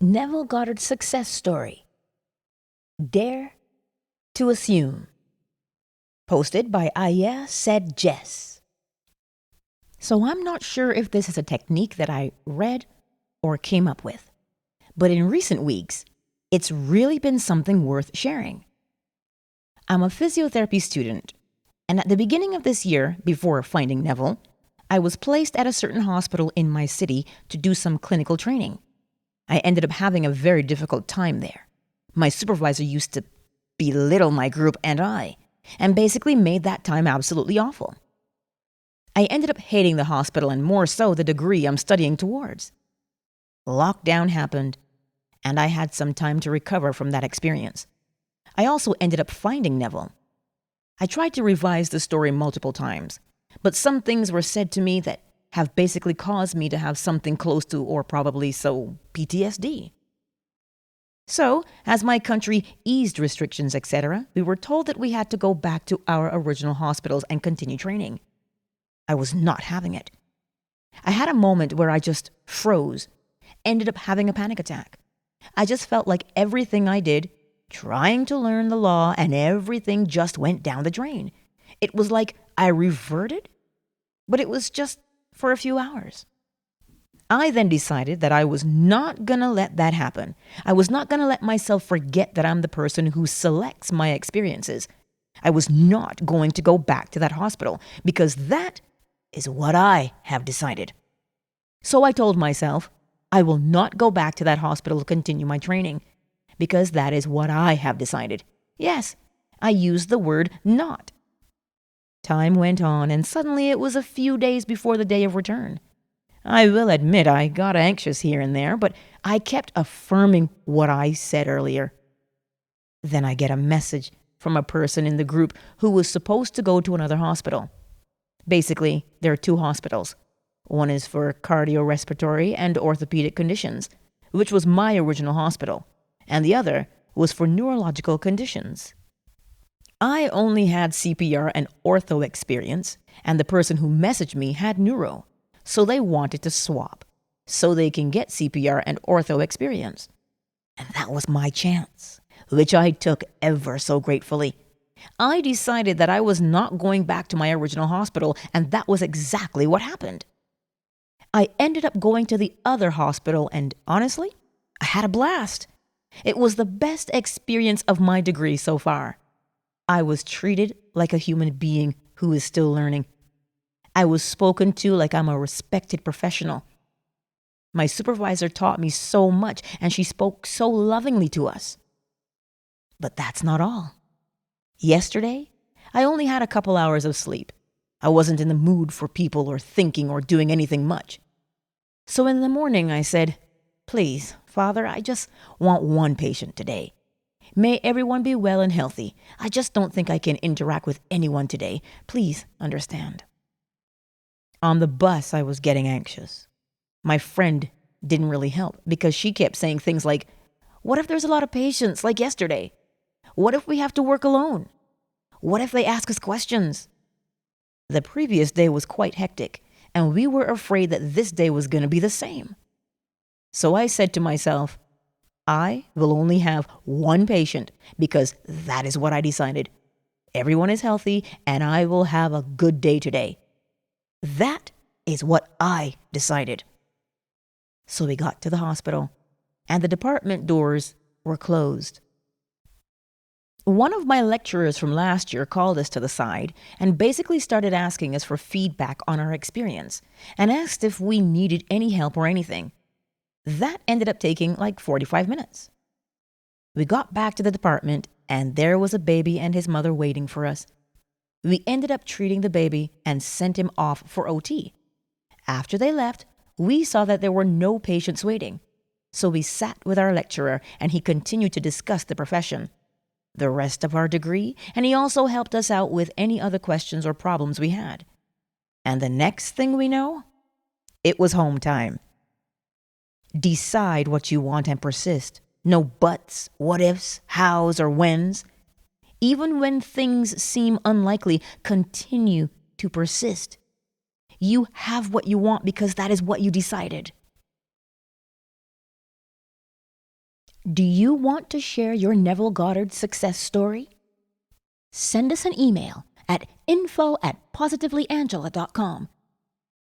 Neville Goddard's success story. Dare to assume. Posted by Aya Said Jess. So I'm not sure if this is a technique that I read or came up with, but in recent weeks, it's really been something worth sharing. I'm a physiotherapy student, and at the beginning of this year, before finding Neville, I was placed at a certain hospital in my city to do some clinical training. I ended up having a very difficult time there. My supervisor used to belittle my group and basically made that time absolutely awful. I ended up hating the hospital and more so the degree I'm studying towards. Lockdown happened, and I had some time to recover from that experience. I also ended up finding Neville. I tried to revise the story multiple times, but some things were said to me that have basically caused me to have something close to, or probably so, PTSD. So, as my country eased restrictions, etc., we were told that we had to go back to our original hospitals and continue training. I was not having it. I had a moment where I just froze, ended up having a panic attack. I just felt like everything I did, trying to learn the law, and everything just went down the drain. It was like I reverted, but it was just for a few hours. I then decided that I was not gonna let that happen. I was not gonna let myself forget that I'm the person who selects my experiences. I was not going to go back to that hospital because that is what I have decided. So I told myself, I will not go back to that hospital to continue my training because that is what I have decided. Yes, I used the word not. Time went on, and suddenly it was a few days before the day of return. I will admit I got anxious here and there, but I kept affirming what I said earlier. Then I get a message from a person in the group who was supposed to go to another hospital. Basically, there are two hospitals. One is for cardiorespiratory and orthopedic conditions, which was my original hospital, and the other was for neurological conditions. I only had CPR and ortho experience, and the person who messaged me had neuro, so they wanted to swap, so they can get CPR and ortho experience. And that was my chance, which I took ever so gratefully. I decided that I was not going back to my original hospital, and that was exactly what happened. I ended up going to the other hospital, and honestly, I had a blast. It was the best experience of my degree so far. I was treated like a human being who is still learning. I was spoken to like I'm a respected professional. My supervisor taught me so much, and she spoke so lovingly to us. But that's not all. Yesterday, I only had a couple hours of sleep. I wasn't in the mood for people or thinking or doing anything much. So in the morning I said, "Please, Father, I just want one patient today. May everyone be well and healthy. I just don't think I can interact with anyone today. Please understand." On the bus, I was getting anxious. My friend didn't really help because she kept saying things like, "What if there's a lot of patients like yesterday? What if we have to work alone? What if they ask us questions?" The previous day was quite hectic, and we were afraid that this day was going to be the same. So I said to myself, I will only have one patient because that is what I decided. Everyone is healthy, and I will have a good day today. That is what I decided. So we got to the hospital, and the department doors were closed. One of my lecturers from last year called us to the side and basically started asking us for feedback on our experience and asked if we needed any help or anything. That ended up taking like 45 minutes. We got back to the department, and there was a baby and his mother waiting for us. We ended up treating the baby and sent him off for OT. After they left, we saw that there were no patients waiting. So we sat with our lecturer, and he continued to discuss the profession, the rest of our degree, and he also helped us out with any other questions or problems we had. And the next thing we know, it was home time. Decide what you want and persist. No buts, what ifs, hows, or whens. Even when things seem unlikely, continue to persist. You have what you want because that is what you decided. Do you want to share your Neville Goddard success story? Send us an email at info@positivelyangela.com